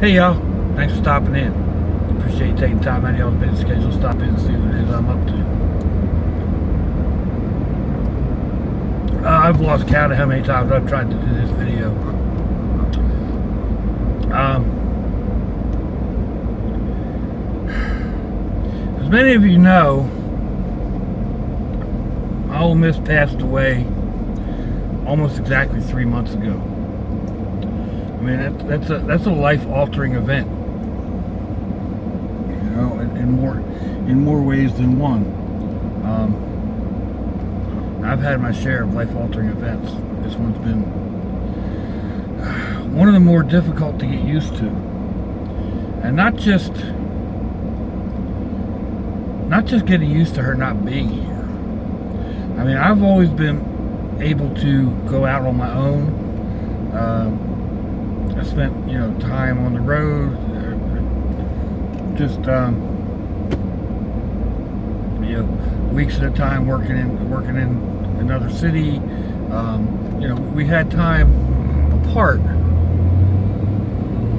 Hey y'all, thanks for stopping in. Appreciate you taking time out of y'all's busy schedule to stop in and see what it is I'm up to. I've lost count of how many times I've tried to do this video. As many of you know, Ole Miss passed away almost exactly 3 months ago. I mean, that's a life-altering event, you know, in more ways than one. I've had my share of life-altering events. This one's been one of the more difficult to get used to, and not just getting used to her not being here. I mean, I've always been able to go out on my own. I spent, time on the road, just, weeks at a time working in another city. We had time apart.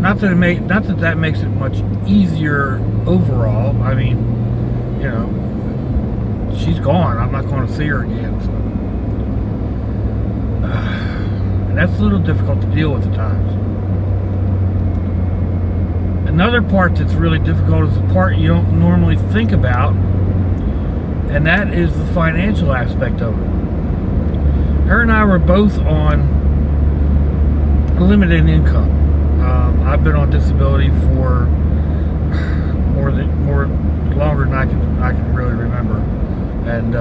Not that makes it much easier overall. I mean, she's gone. I'm not going to see her again. So, and that's a little difficult to deal with at times. Another part that's really difficult is the part you don't normally think about, and that is the financial aspect of it. Her and I were both on a limited income. I've been on disability for longer than I can really remember, and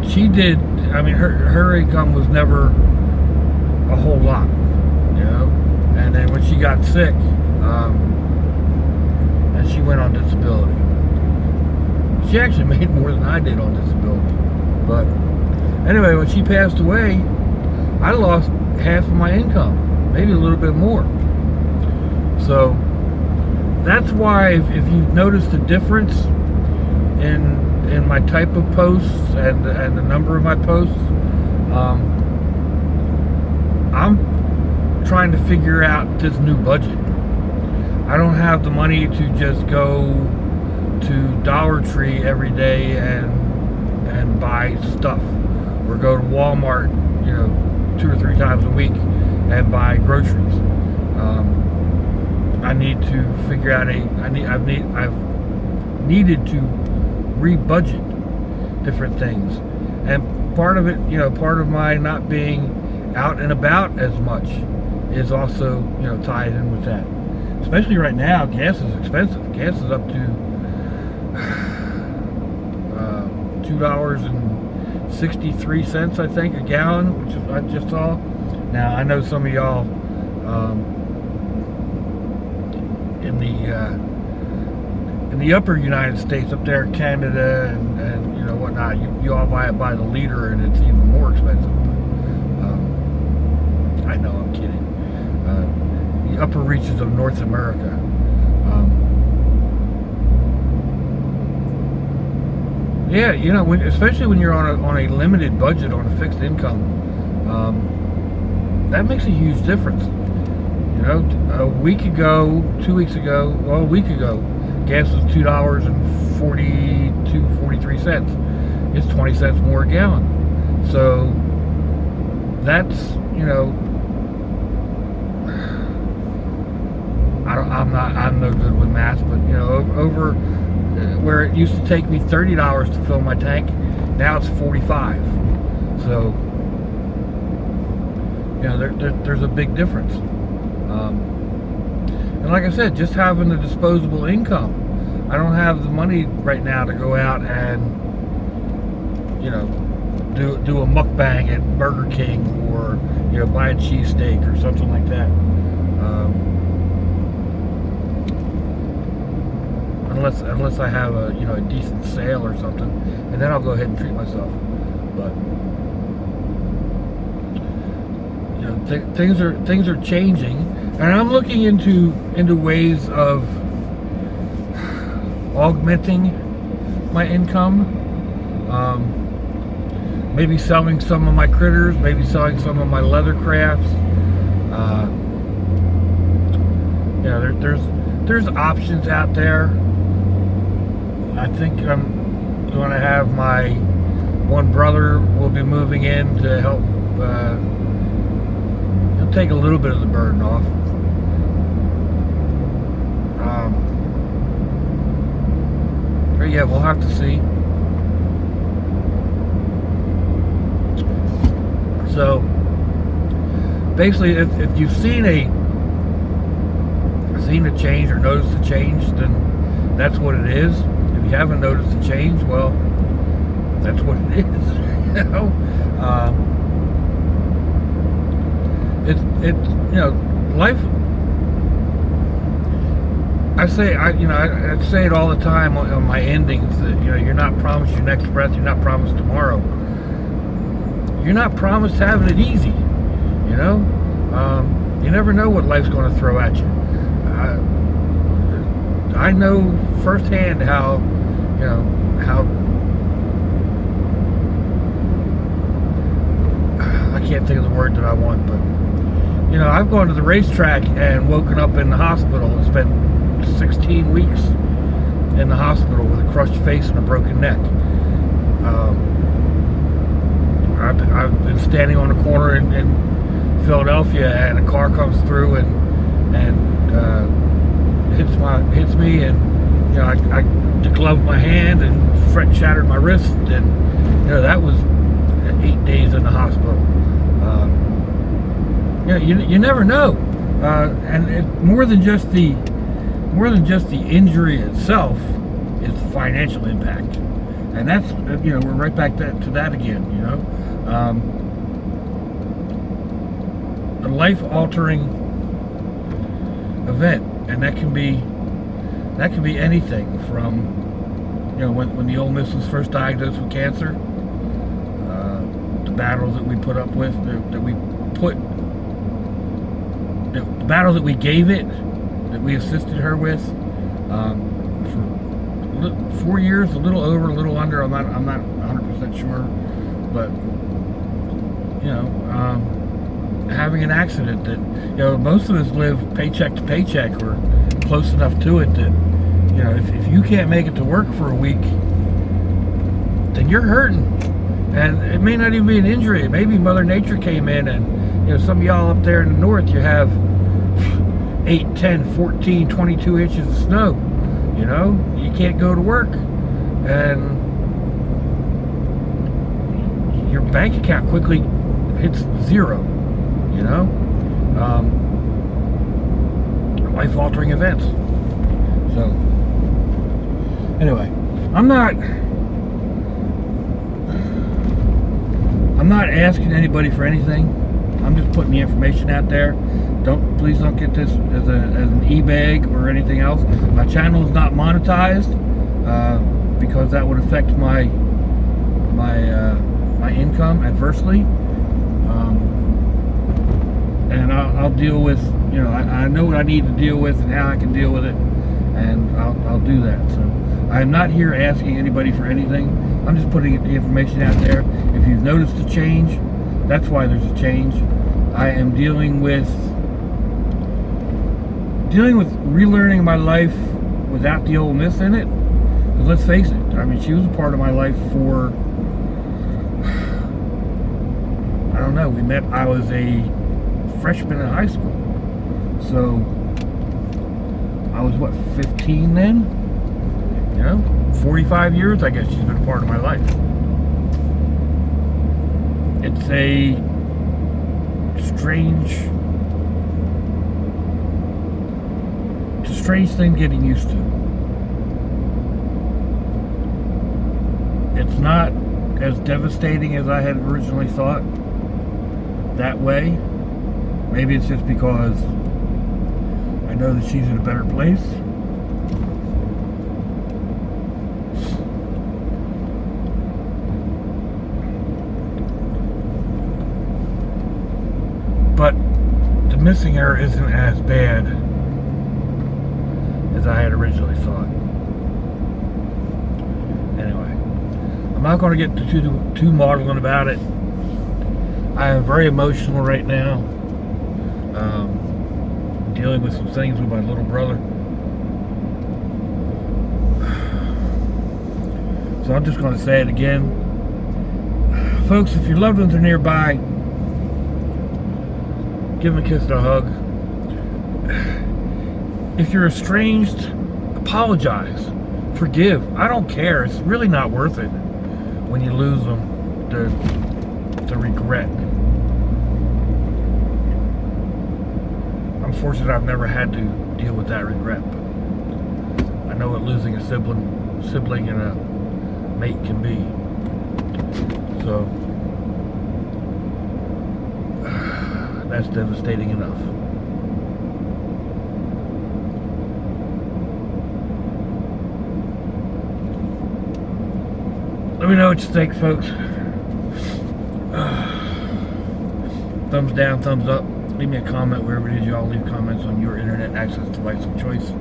she did. I mean, her income was never a whole lot. And then when she got sick, and she went on disability, she actually made more than I did on disability. But anyway, when she passed away, I lost half of my income, maybe a little bit more. So that's why, if you've noticed a difference in my type of posts and the number of my posts, I'm trying to figure out this new budget. I don't have the money to just go to Dollar Tree every day and buy stuff, or go to Walmart, 2 or 3 times a week and buy groceries. I need to figure out I've needed to re-budget different things, and part of it, part of my not being out and about as much is also, tied in with that. Especially right now, gas is expensive. Gas is up to $2.63, I think, a gallon, which I just saw. Now, I know some of y'all in the upper United States, up there in Canada and whatnot, you all buy it by the liter, and it's even more expensive. I know, I'm kidding. The upper reaches of North America. Especially when you're on a limited budget, on a fixed income, that makes a huge difference. A week ago, 2 weeks ago, a week ago, gas was $2.43. It's 20 cents more a gallon. So that's, I'm no good with math, but over where it used to take me $30 to fill my tank, now it's $45. So there's a big difference. And like I said, just having the disposable income, I don't have the money right now to go out and do a mukbang at Burger King, or buy a cheesesteak or something like that. Unless I have a decent sale or something, and then I'll go ahead and treat myself. But things are changing, and I'm looking into ways of augmenting my income. Maybe selling some of my critters, maybe selling some of my leather crafts, There's options out there. I think I'm going to have my one brother will be moving in to help. He'll take a little bit of the burden off. But yeah, we'll have to see. So basically, if you've seen a change or noticed a change, then that's what it is. If you haven't noticed a change, well, that's what it is. You know, it's life. I say it all the time on my endings that you're not promised your next breath, you're not promised tomorrow, you're not promised having it easy. You never know what life's going to throw at you. I know firsthand how I can't think of the word that I want, but I've gone to the racetrack and woken up in the hospital and spent 16 weeks in the hospital with a crushed face and a broken neck. I've been standing on a corner in Philadelphia, and a car comes through and hits me, and I degloved my hand and shattered my wrist, and that was 8 days in the hospital. You never know, and more than just the injury itself is the financial impact, and that's we're right back to that again. A life-altering event, and that can be anything from when the old Miss was first diagnosed with cancer, the battles that we put up with, the battles that we gave it, that we assisted her with for 4 years, a little over, a little under. I'm not 100% sure, but having an accident that most of us live paycheck to paycheck or close enough to it that if you can't make it to work for a week, then you're hurting. And it may not even be an injury. Maybe Mother Nature came in, and some of y'all up there in the north, you have 8, 10, 14, 22 inches of snow. You can't go to work, and your bank account quickly hits zero. Life-altering events. So anyway, I'm not asking anybody for anything. I'm just putting the information out there. Please don't get this as an e-bag or anything else. My channel is not monetized because that would affect my income adversely. And I'll deal with, I know what I need to deal with and how I can deal with it, and I'll do that. So I'm not here asking anybody for anything. I'm just putting the information out there. If you've noticed a change, that's why there's a change. I am dealing with relearning my life without the old Miss in it. Because let's face it, she was a part of my life for, I don't know, I was a freshman in high school. So I was 15 then? 45 years, I guess she's been a part of my life. It's a strange thing getting used to. It's not as devastating as I had originally thought that way. Maybe it's just because I know that she's in a better place. But the missing her isn't as bad as I had originally thought. Anyway, I'm not going to get too maudlin about it. I am very emotional right now. Dealing with some things with my little brother. So I'm just going to say it again. Folks, if your loved ones are nearby, give them a kiss and a hug. If you're estranged, apologize. Forgive. I don't care. It's really not worth it when you lose them. The regret. I'm fortunate I've never had to deal with that regret. But I know what losing a sibling and a mate can be. So that's devastating enough. Let me know what you think, folks. Thumbs down, thumbs up. Leave me a comment wherever it is you all leave comments on your internet access device of choice.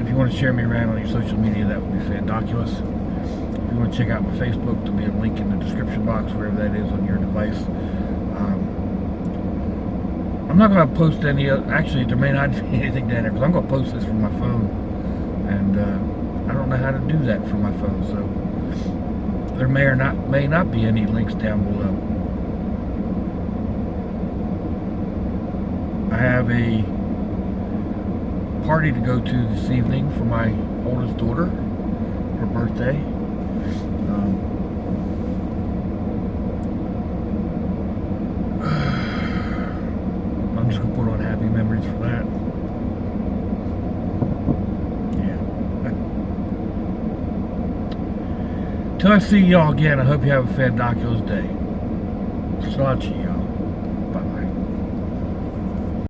If you want to share me around on your social media, that would be fantabulous. If you want to check out my Facebook, there'll be a link in the description box, wherever that is on your device. I'm not going to post any other, actually there may not be anything down there, because I'm going to post this from my phone, and I don't know how to do that from my phone, so there may not be any links down below. I have a party to go to this evening for my oldest daughter, her birthday. I'm just gonna put on happy memories for that. Yeah. Till I see y'all again, I hope you have a fantabulous day. Sláinte.